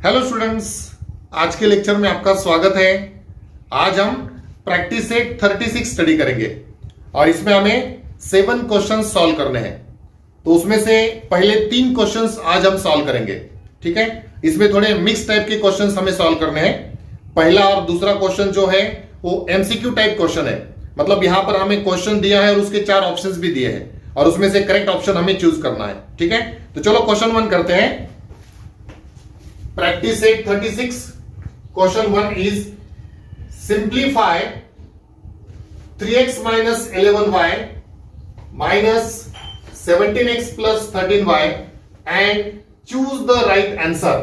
Hello students, आज के lecture में आपका स्वागत है। आज हम प्रैक्टिस सेट 36 स्टडी करेंगे और इसमें हमें 7 क्वेश्चन सॉल्व करने हैं। तो उसमें से पहले 3 क्वेश्चंस आज हम सॉल्व करेंगे, ठीक है। इसमें थोड़े मिक्स टाइप के क्वेश्चंस हमें सॉल्व करने हैं। पहला और दूसरा क्वेश्चन जो है वो एमसीक्यू टाइप क्वेश्चन है, मतलब यहां पर हमें क्वेश्चन दिया है और उसके 4 ऑप्शंस भी दिए हैं और उसमें से करेक्ट ऑप्शन हमें चूज करना है, ठीक है। तो चलो क्वेश्चन 1 करते हैं। Practice set 36. Question 1 is simplify 3x minus 11y minus 17x plus 13y and choose the right answer.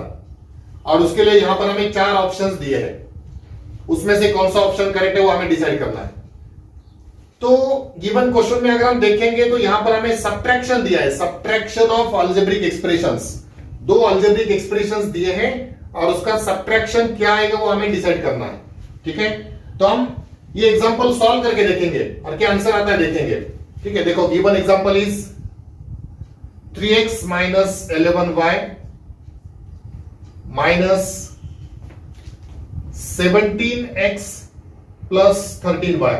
और उसके लिए यहां पर हमें 4 ऑप्शंस दिए हैं, उसमें से कौन सा ऑप्शन करेक्ट है वो हमें डिसाइड करना है। तो गिवन क्वेश्चन में अगर हम देखेंगे तो यहां पर हमें सब्ट्रैक्शन दिया है, subtraction of algebraic expressions. 2 algebraic expressions दिए हैं और उसका सब्ट्रैक्शन क्या आएगा वो हमें डिसाइड करना है, ठीक है। तो हम ये एग्जांपल सॉल्व करके देखेंगे और क्या आंसर आता है देखेंगे, ठीक है। देखो given example is 3x minus 11y minus 17x plus 13y।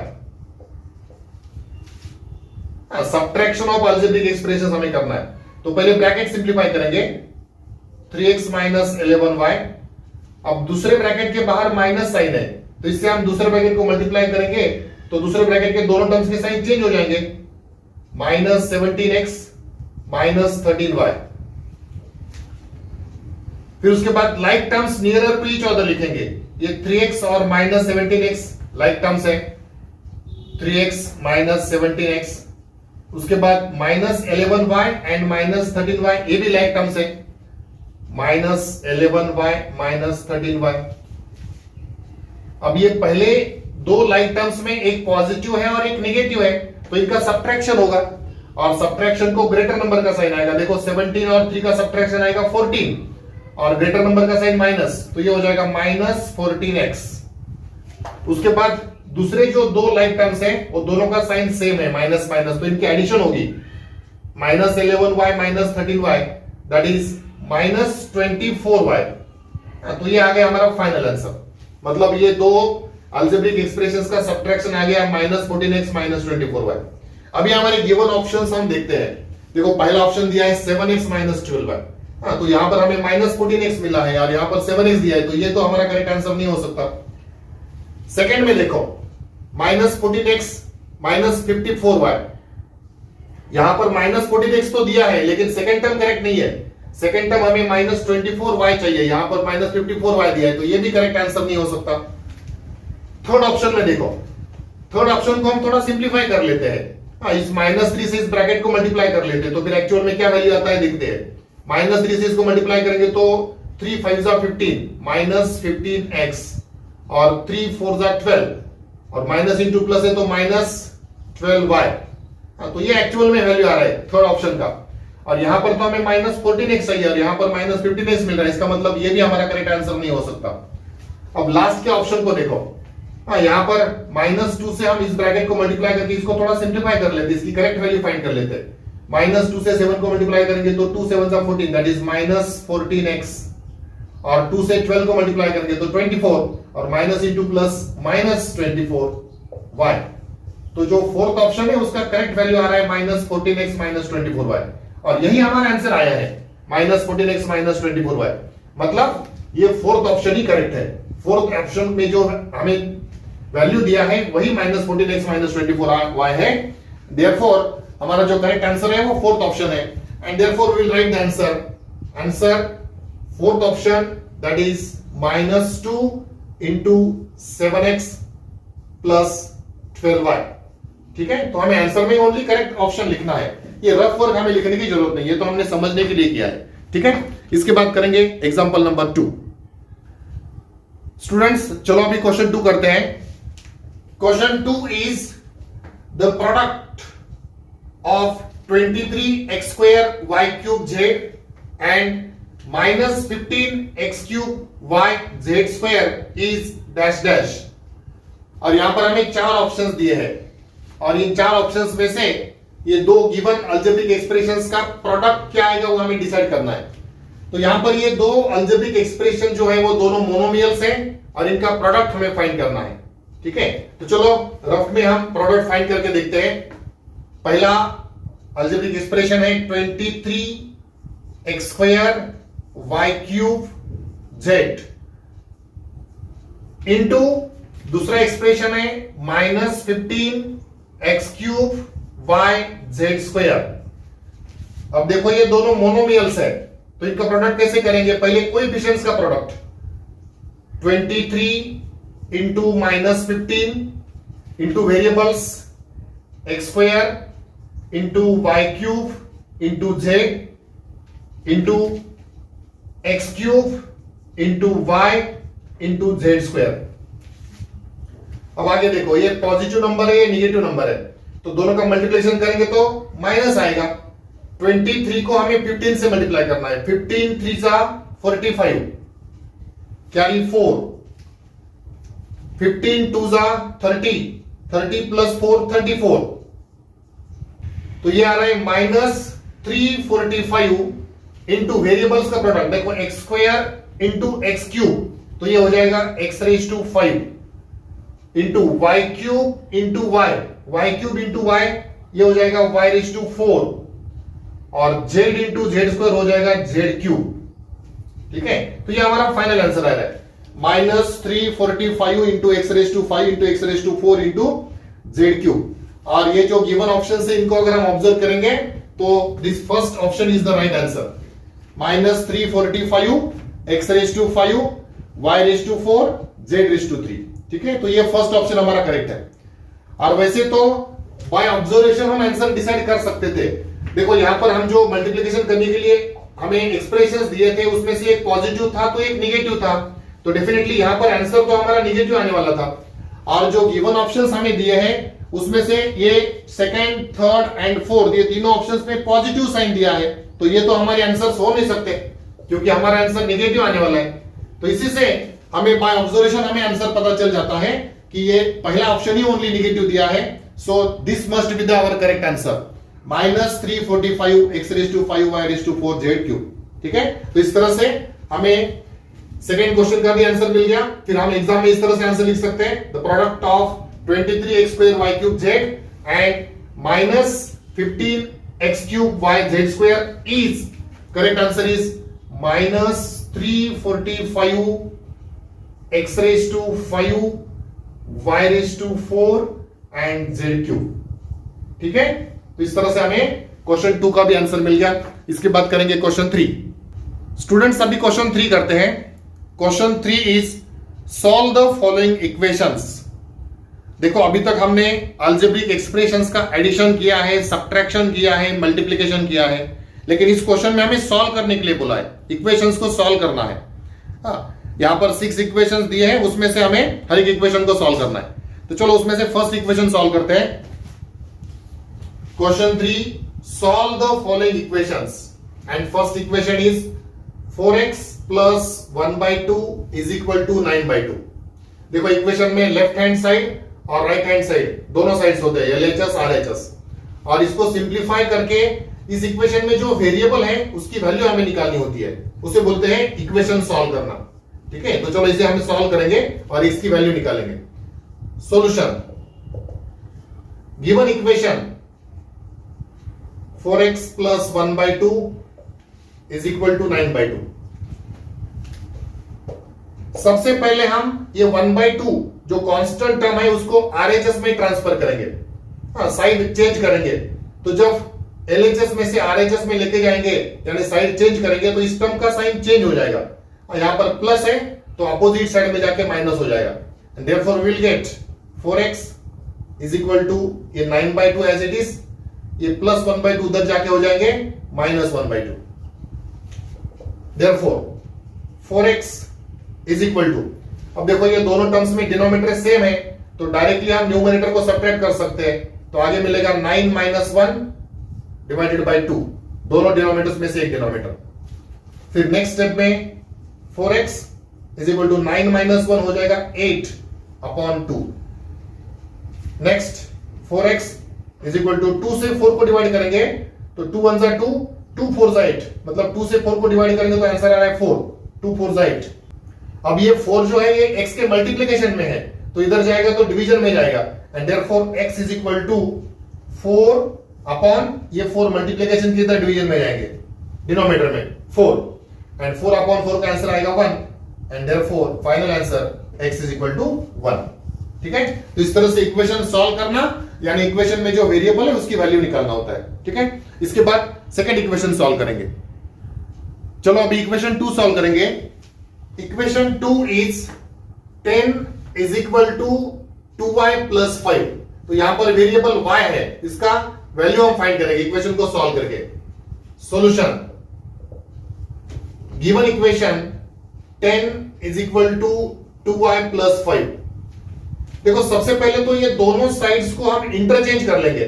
Subtraction of algebraic expressions हमें करना है। तो पहले ब्रैकेट सिंप्लीफाई करेंगे, 3x minus 11y। अब दूसरे ब्रैकेट के बाहर माइनस साइन है तो इससे हम दूसरे ब्रैकेट को मल्टीप्लाई करेंगे तो दूसरे ब्रैकेट के दोनों टर्म्स के साइन चेंज हो जाएंगे, माइनस 17x माइनस 13y। फिर उसके बाद like terms nearer to each other लिखेंगे। ये 3x और माइनस 17x लाइक टर्म्स है, 3x माइनस 17x। उसके बाद minus 11y and minus 13y, ये भी लाइक टर्म्स है, माइनस 11y माइनस 13y। अब ये पहले 2 लाइक टर्म्स में एक पॉजिटिव है और एक नेगेटिव है तो इनका सब्ट्रैक्शन होगा और सब्ट्रैक्शन को ग्रेटर नंबर का साइन आएगा। देखो 17 और 3 का सब्ट्रैक्शन आएगा 14 और ग्रेटर नंबर का साइन माइनस, तो ये हो जाएगा माइनस 14x। उसके बाद दूसरे जो 2 लाइक टर्म्स हैं वो दोनों का साइन सेम है, माइनस माइनस, तो इनकी एडिशन होगी, minus 11y minus 13y that is minus 24y। तो ये आ गया हमारा फाइनल आंसर। मतलब ये 2 अलजेब्रिक एक्सप्रेशंस का सब्ट्रैक्शन आ गया माइनस 14x माइनस 24y। अभी हमारे गिवन ऑप्शंस हम देखते हैं। देखो पहला ऑप्शन दिया है 7x माइनस 12y। तो यहां पर हमें माइनस 14x मिला है और यहां पर 7x दिया है, तो ये तो हमारा करेक्ट आंसर नहीं हो सकता। सेकंड में देखो माइनस 14x माइनस 54y। यहां पर माइनस 14x तो दिया है लेकिन सेकंड टर्म करेक्ट नहीं है। सेकंड टर्म हमें माइनस 24y चाहिए, यहां पर माइनस 54y दिया है, तो ये भी करेक्ट आंसर नहीं हो सकता। थर्ड ऑप्शन में देखो, थर्ड ऑप्शन को हम थोड़ा सिंप्लीफाई कर लेते हैं। इस माइनस 3 से इस ब्रैकेट को मल्टीप्लाई कर लेते हैं तो फिर एक्चुअल में क्या वैल्यू आता है देखते हैं। माइनस 3 से इसको मल्टीप्लाई करेंगे तो 3 5 जा 15 माइनस 15x और 3 4 जा 12 और माइनस इंटू प्लस है तो माइनस 12y। तो ये एक्चुअल में वैल्यू आ रहा है थर्ड ऑप्शन का। और यहां पर तो हमें माइनस 14x चाहिए और यहां पर माइनस 15x मिल रहा है, इसका मतलब ये भी हमारा करेक्ट आंसर नहीं हो सकता। अब लास्ट के ऑप्शन को देखो, यहां पर माइनस 2 से हम इस ब्रैकेट को मल्टीप्लाई करके इसको थोड़ा सिंप्लीफाई कर लेते हैं, इसकी करेक्ट वैल्यू फाइंड कर लेते हैं। माइनस 2 से 7 को मल्टीप्लाई करेंगे तो 2 7 जा 14 दैट इज माइनस 14x और 2 से 12 को मल्टीप्लाई करेंगे तो 24 और minus into plus minus 24y। तो जो फोर्थ ऑप्शन है उसका करेक्ट वैल्यू आ रहा है माइनस 14x माइनस 24y और यही हमारा आंसर आया है माइनस 14x माइनस 24y। मतलब ये फोर्थ ऑप्शन ही करेक्ट है। फोर्थ ऑप्शन में जो हमें वैल्यू दिया है वही माइनस 14x माइनस 24y है। देयरफॉर हमारा जो करेक्ट आंसर है वो फोर्थ ऑप्शन है and therefore we will write the answer fourth option that is minus 2 into 7x plus 12y, ठीक है। तो हमें आंसर में ओनली करेक्ट ऑप्शन लिखना है, ये रफ वर्क हमें लिखने की जरूरत नहीं है, तो हमने समझने के लिए किया है, ठीक है। इसके बाद करेंगे एग्जांपल नंबर 2। स्टूडेंट्स चलो अभी क्वेश्चन 2 करते हैं। Question 2 is the product of 23x square y cube z and minus 15x cube y z square is dash dash। और यहां पर हमें 4 ऑप्शंस दिए हैं और इन 4 ऑप्शंस में से ये 2 गिवन अलजेब्रिक एक्सप्रेशंस का प्रोडक्ट क्या आएगा वो हमें डिसाइड करना है। तो यहां पर ये दो अलजेब्रिक एक्सप्रेशन जो है वो दोनों मोनोमियल्स हैं और इनका प्रोडक्ट हमें फाइंड करना है। ठीक है, तो चलो रफ में हम प्रोडक्ट फाइंड करके देखते हैं। पहला अलजेब्रिक एक्सप्रेशन है 23x² y³ z इंटू दूसरा एक्सप्रेशन है -15x³ yz²। अब देखो ये दोनों मोनोमियल्स है, तो इनका प्रोडक्ट कैसे करेंगे? पहले कोएफिशिएंट्स का product 23 into -15 into variables x² into y³ into z into x³ into y into z²। अब आगे देखो, ये पॉजिटिव नंबर है, ये निगेटिव नंबर है, तो दोनों का मल्टीप्लिकेशन करेंगे तो माइनस आएगा। 23 को हमें 15 से मल्टीप्लाई करना है। 15 3 45 कैरी 4, 15 2 30, 30 प्लस 4 34, तो ये आ रहा है -345 इंटू वेरिएबल्स का प्रोडक्ट देखो x² इंटू x³ तो ये हो जाएगा x⁵ into y³ into y³ into y ये हो जाएगा y⁴ और z इंटू z² हो जाएगा z³। ठीक है, तो ये हमारा फाइनल आंसर आ रहा है -345 into x⁵ into x⁴ into z³। और ये जो गिवन ऑप्शन है इनको अगर हम ऑब्जर्व करेंगे तो this first option is the right answer. -345 x⁵ y⁴ z⁵। ठीक है, तो ये फर्स्ट ऑप्शन हमारा करेक्ट है। और वैसे तो बाय ऑब्जर्वेशन हम आंसर डिसाइड कर सकते थे। देखो यहां पर हम जो मल्टीप्लिकेशन करने के लिए हमें एक्सप्रेशंस दिए थे उसमें से एक पॉजिटिव था तो एक निगेटिव था, तो डेफिनेटली यहां पर आंसर तो हमारा निगेटिव आने वाला था। और जो गिवन ऑप्शंस हमें दिए हैं उसमें से ये सेकंड, थर्ड एंड फोर्थ ये तीनों ऑप्शंस में पॉजिटिव साइन दिया है, तो ये तो हमारे आंसर्स हो नहीं सकते क्योंकि हमारा आंसर निगेटिव आने वाला है। तो इसी से हमें बाय ऑब्जर्वेशन हमें आंसर पता चल जाता है कि ये पहला ऑप्शन ही ओनली निगेटिव दिया है। So this must be the our correct answer -345 x⁵ y⁴ z³। ठीक है, तो इस तरह से हमें सेकेंड क्वेश्चन का भी आंसर मिल गया। फिर हम एग्जाम में इस तरह से आंसर लिख सकते हैं, the product of 23x² y³ z and -15x³ yz² is, correct answer is -345 x⁵ y⁴ and z³। ठीक है, तो इस तरह से हमें क्वेश्चन 2 का भी आंसर मिल गया। इसके बाद करेंगे क्वेश्चन 3। स्टूडेंट्स अभी क्वेश्चन 3 करते हैं। Question 3 is solve the following equations. देखो अभी तक हमने अलजेब्रिक एक्सप्रेशंस का एडिशन किया है, सब्ट्रैक्शन किया है, मल्टीप्लिकेशन किया है, लेकिन इस क्वेश्चन में हमें सॉल्व करने के लिए बोला है, इक्वेशंस को सॉल्व करना है। यहां पर 6 इक्वेशंस दिए हैं, उसमें से हमें हर एक इक्वेशन को सॉल्व करना है। तो चलो उसमें से फर्स्ट इक्वेशन सॉल्व करते हैं। Question 3, solve the following equations and first equation is 4x plus 1/2 is equal to 9/2। देखो इक्वेशन में लेफ्ट हैंड साइड और राइट हैंड साइड दोनों साइड्स होते हैं, LHS RHS, और इसको सिंप्लीफाई करके इस इक्वेशन में जो वेरिएबल है उसकी वैल्यू हमें निकालनी होती है, उसे बोलते हैं इक्वेशन सॉल्व करना। ठीक है, तो चलो इसे हम सॉल्व करेंगे और इसकी वैल्यू निकालेंगे। Solution, given equation 4x plus 1/2 is equal to 9/2। सबसे पहले हम ये 1/2 जो कांस्टेंट टर्म है उसको RHS में ट्रांसफर करेंगे, साइड चेंज करेंगे। तो जब LHS में से RHS में लेके जाएंगे यानी साइड चेंज करेंगे तो इस टर्म का साइन चेंज हो जाएगा, और यहां पर प्लस है तो अपोजिट साइड में जाके माइनस हो जाएगा। And therefore we will get 4x is equal to ये 9/2 एज इट इज, ये प्लस 1/2 उधर जाके हो जाएंगे -1/2। Therefore 4x is equal to, अब देखो ये दोनों टर्म्स में डिनोमिनेटर सेम है तो डायरेक्टली हम न्यूमरेटर को सब्ट्रैक्ट कर सकते हैं, तो आगे मिलेगा 9 - 1 डिवाइडेड बाय 2, दोनों डिनोमिनेटर्स में से एक डिनोमिनेटर। फिर नेक्स्ट स्टेप में 4x इज इक्वल टू 9 - 1 हो जाएगा 8/2। Next 4x is equal to 2 से 4 को डिवाइड करेंगे तो 2 1 2, 2 4 8, मतलब 2 से 4 को डिवाइड करेंगे तो आंसर आ रहा है 4, 2 4 8। अब ये 4 जो है ये x के मल्टीप्लिकेशन में है, तो इधर जाएगा तो डिवीजन में जाएगा, and therefore x is equal to 4 upon ये 4 मल्टीप्लिकेशन के इधर डिवीजन में जाएंगे, डिनोमिनेटर में 4, एंड 4 अपॉन 4 का आंसर आएगा 1, and therefore final answer x is equal to 1। ठीक है, तो इस तरह से इक्वेशन सॉल्व करना, यानी इक्वेशन में जो वेरिएबल है उसकी वैल्यू निकालना होता है। ठीक है, इसके बाद सेकंड इक्वेशन सॉल्व करेंगे। चलो अभी इक्वेशन 2 सॉल्व करेंगे। Equation 2 is 10 is equal to 2y plus 5। तो यहां पर वेरिएबल y है, इसका वैल्यू हम फाइंड करेंगे इक्वेशन को सॉल्व करके। Solution, given equation 10 is equal to 2y plus 5। देखो सबसे पहले तो ये दोनों साइड्स को हम इंटरचेंज कर लेंगे,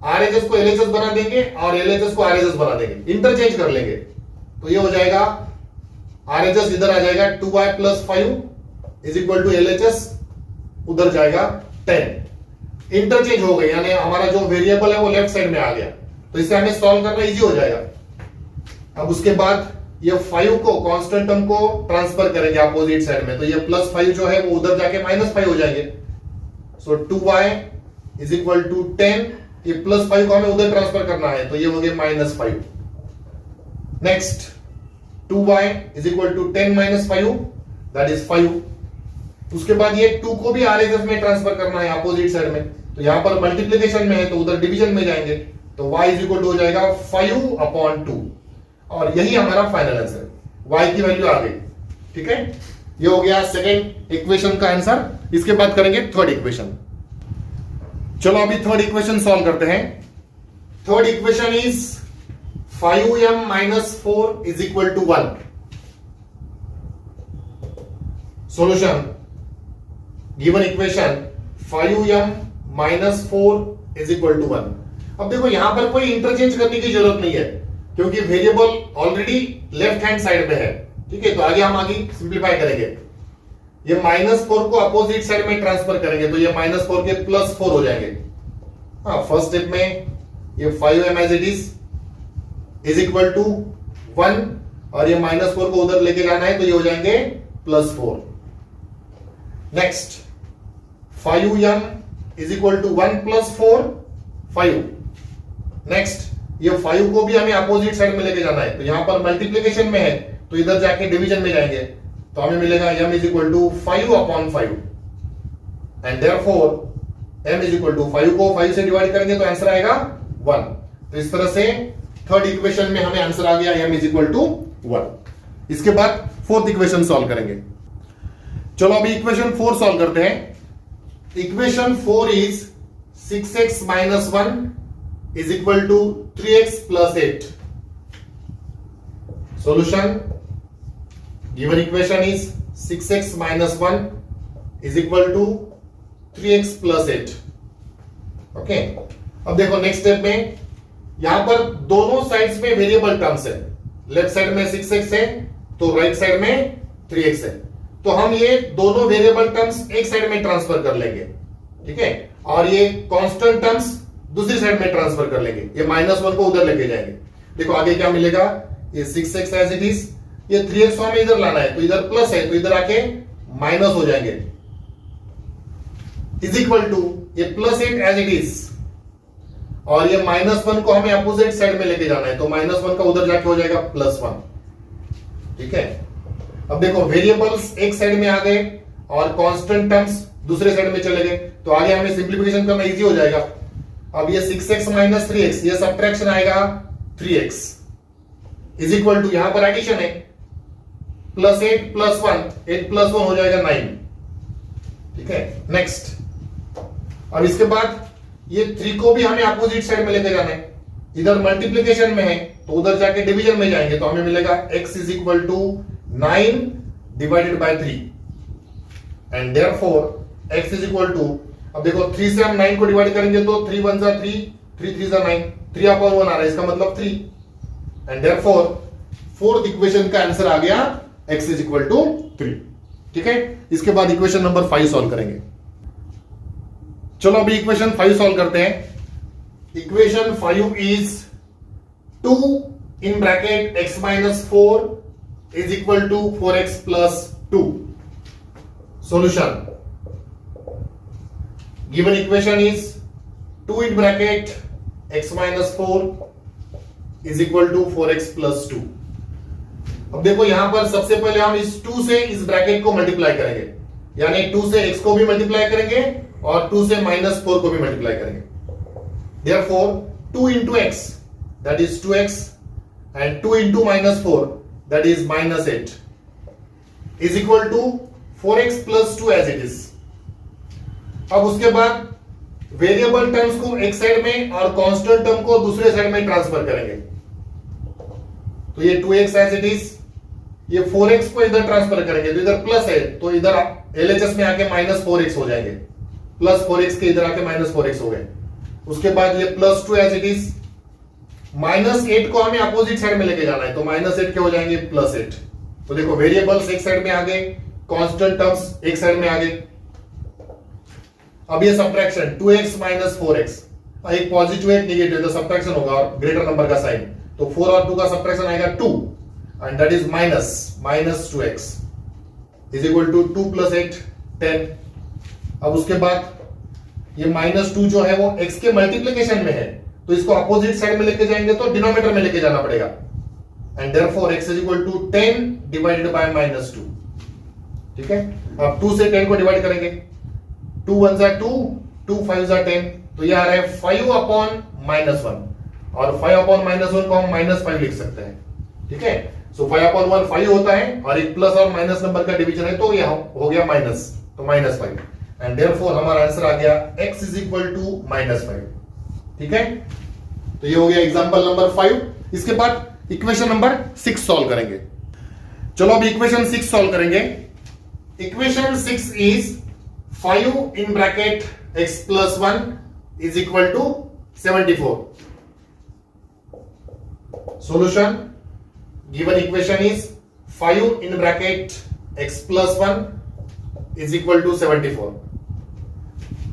RHS को LHS बना देंगे और LHS को RHS बना देंगे, इंटरचेंज कर लेंगे। तो ये हो जाएगा RHS इधर आ जाएगा 2y plus 5 is equal to LHS उधर जाएगा 10, इंटरचेंज हो गई, यानी हमारा जो वेरिएबल है वो लेफ्ट साइड में आ गया, तो इसे हमें सॉल्व करना इजी हो जाएगा। अब उसके बाद ये 5 को कांस्टेंट टर्म को ट्रांसफर करेंगे अपोजिट साइड में, तो ये प्लस 5 जो है वो उधर जाके माइनस 5 हो जाएंगे। सो 2y इज इक्वल टू 10, ये प्लस 5 को हमें उधर ट्रांसफर करना है, तो ये हो गया minus 5। Next 2y is equal to 10 minus 5, that is 5। उसके बाद ये 2 को भी RHS में ट्रांसफर करना है अपोजिट साइड में, तो यहां पर मल्टीप्लिकेशन में है तो उधर डिवीजन में जाएंगे, तो y इज इक्वल टू हो जाएगा 5 अपॉन 2, और यही हमारा फाइनल आंसर है, y की वैल्यू आ गई। ठीक है, ये हो गया सेकंड इक्वेशन का आंसर। इसके बाद करेंगे थर्ड इक्वेशन। चलो अभी थर्ड इक्वेशन सॉल्व करते हैं। Third equation is 5m minus 4 is equal to 1। Solution, given equation 5m minus 4 is equal to 1। अब देखो यहां पर कोई इंटरचेंज करने की जरूरत नहीं है, क्योंकि variable already left hand side में है। ठीक है, तो आगे सिंप्लीफाई करेंगे। ये -4 को अपोजिट साइड में ट्रांसफर करेंगे, तो ये -4 के +4 हो जाएंगे। हाँ, फर्स्ट स्टेप में ये 5m as it is equal to 1, और ये -4 को उधर लेके जाना है, तो ये हो जाएंगे +4। Next 5m is equal to 1 + 4 5। Next ये 5 को भी हमें अपोजिट साइड में लेके जाना है, तो यहां पर मल्टीप्लिकेशन में है, तो इधर जाके डिवीजन में जाएंगे, तो हमें मिलेगा m is equal to 5 upon 5, and therefore m is equal to 5 को 5 से डिवाइड करेंगे तो आंसर आएगा 1। तो इस तरह से थर्ड इक्वेशन में हमें आंसर आ गया m इज इक्वल टू 1। इसके बाद फोर्थ इक्वेशन सॉल्व करेंगे। चलो अभी इक्वेशन 4 सॉल्व करते हैं। Equation 4 is 6x minus 1 is equal to 3x plus 8। Solution, given equation is 6x minus 1 is equal to 3x plus 8। Okay, अब देखो नेक्स्ट स्टेप में यहां पर दोनों साइड्स में वेरिएबल टर्म्स है, लेफ्ट साइड में 6x है तो राइट साइड में 3x है, तो हम ये दोनों वेरिएबल टर्म्स एक साइड में ट्रांसफर कर लेंगे। ठीक है, और ये कांस्टेंट टर्म्स दूसरी साइड में ट्रांसफर कर लेंगे, ये -1 को उधर लेके जाएंगे। देखो आगे क्या मिलेगा, ये 6x एज इट इज, ये 3x हमें इधर लाना है, तो इधर प्लस है तो इधर आके माइनस हो जाएंगे, इज इक्वल टू ये +8 एज इट इज, और ये -1 को हमें अपोजिट साइड में लेके जाना है, तो -1 का उधर जाके हो जाएगा +1। ठीक है, अब देखो वेरिएबल्स एक साइड में आ गए और कांस्टेंट टर्म्स दूसरे साइड में चले गए, तो आगे हमें सिंप्लीफिकेशन करना इजी हो जाएगा। अब ये 6x माइनस 3x, ये सब्ट्रैक्शन आएगा 3x इज इक्वल टू, यहां पर एडिशन है, +8 + 1, 8 + 1 हो जाएगा 9। ठीक है, नेक्स्ट, अब इसके बाद ये 3 को भी हमें अपोजिट साइड में लेके जाना है, इधर मल्टीप्लिकेशन में है तो उधर जाके डिवीजन में जाएंगे, तो हमें मिलेगा x is equal to 9 divided by 3, and therefore x is equal to, अब देखो 3 से हम 9 को डिवाइड करेंगे तो 3 1 जा 3, 3 3 जा 9, 3 अपॉन 1 आ रहा है, इसका मतलब 3, एंड देयरफॉर फोर्थ इक्वेशन का आंसर आ गया x इज इक्वल टू 3। ठीक है, इसके बाद इक्वेशन नंबर 5 सॉल्व करेंगे। चलो अभी इक्वेशन 5 सॉल्व करते हैं। Equation 5 is 2 in bracket x minus 4 is equal to 4x plus 2. Solution. Given equation is 2 in bracket x minus 4 is equal to 4x plus 2. अब देखो यहां पर सबसे पहले हम इस 2 से इस ब्रैकेट को मल्टीप्लाई करेंगे, यानी 2 से x को भी मल्टीप्लाई करेंगे और 2 से -4 को भी मल्टीप्लाई करेंगे. Therefore 2 into x that is 2x and 2 into -4 that is -8 is equal to 4x plus 2 as it is. अब उसके बाद वेरिएबल टर्म्स को एक साइड में और कांस्टेंट टर्म को दूसरे साइड में ट्रांसफर करेंगे. तो ये 2x एज इट इज, ये 4x को इधर ट्रांसफर करेंगे तो इधर प्लस है तो इधर LHS में आके -4x हो जाएंगे, प्लस 4x के इधर आके -4x हो गए. उसके बाद ये +2 एज इट इज, -8 को हमें अपोजिट साइड में लेके जाना है तो -8 के हो जाएंगे +8. तो देखो वेरिएबल्स एक साइड में आ गए, कांस्टेंट टर्म्स एक साइड में आ गए. अब ये सब्ट्रैक्शन 2x - 4x, एक पॉजिटिव एक नेगेटिव तो सब्ट्रैक्शन होगा और ग्रेटर नंबर का साइन, तो 4 और 2 का सब्ट्रैक्शन आएगा 2 and that is -2x is equal to 2 + 8 10. अब उसके बाद ये -2 जो है वो x के मल्टीप्लिकेशन में है तो इसको अपोजिट साइड में लेके जाएंगे तो डिनोमिनेटर में लेके जाना पड़ेगा and therefore x is equal to 10 divided by -2. ठीक है, अब 2 से 10 को डिवाइड करेंगे, 2 1 जा 2, 2 5 जा 10, तो ये आ रहा है 5 अपॉन -1 और 5 अपॉन -1 को हम -5 लिख सकते हैं. ठीक है, सो 5 अपॉन 1 5 होता है और एक प्लस और माइनस नंबर का डिवीजन है तो ये हो गया माइनस, तो -5 एंड देयरफॉर हमारा आंसर आ गया x इज इक्वल टू -5. ठीक है, तो ये हो गया एग्जांपल नंबर 5. इसके बाद इक्वेशन नंबर 6 सॉल्व करेंगे. चलो अब इक्वेशन 6 सॉल्व करेंगे. Equation 6 is 5 in bracket x plus 1 is equal to 74. Solution. Given equation is 5 in bracket x plus 1 is equal to 74.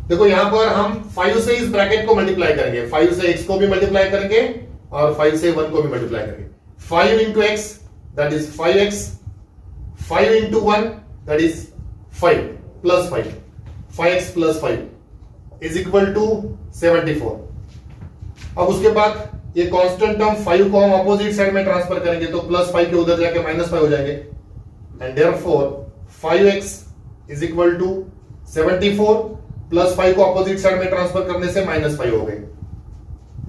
देखो यहां पर हम 5 से इस ब्रैकेट को मल्टीप्लाई करेंगे, 5 से x को भी मल्टीप्लाई करेंगे और 5 से 1 को भी मल्टीप्लाई करेंगे. 5 into x that is 5x, 5 into 1 that is 5 plus 5, 5x plus 5 is equal to 74. अब उसके बाद ये कांस्टेंट टर्म 5 को हम अपोजिट साइड में ट्रांसफर करेंगे तो +5 के उधर जाके -5 हो जाएंगे and therefore 5x is equal to 74 plus 5 को अपोजिट साइड में ट्रांसफर करने से -5 हो गए.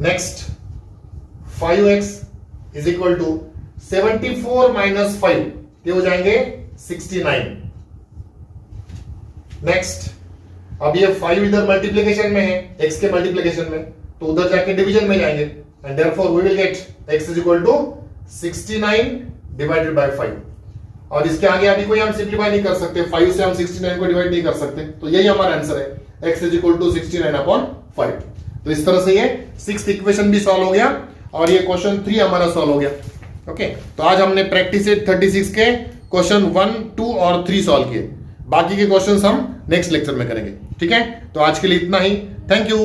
Next 5x is equal to 74 minus 5 ये हो जाएंगे 69. नेक्स्ट अब ये 5 इधर मल्टीप्लिकेशन में है, x के मल्टीप्लिकेशन में, तो उधर जाके डिवीजन में जाएंगे and therefore we will get x is equal to 69 divided by 5. और इसके आगे अभी कोई हम सिंपलीफाई नहीं कर सकते, 5 से हम 69 को डिवाइड नहीं कर सकते, तो यही हमारा आंसर है x इज इक्वल टू 69/5. तो इस तरह से ये 6th इक्वेशन भी सॉल्व हो गया और ये क्वेश्चन 3 हमारा सॉल्व हो गया. ओके, तो आज हमने प्रैक्टिस 36 के क्वेश्चन 1, 2 और 3 सॉल्व किए. बाकी के क्वेश्चंस हम नेक्स्ट लेक्चर में करेंगे. ठीक है, तो आज के लिए इतना ही. Thank you.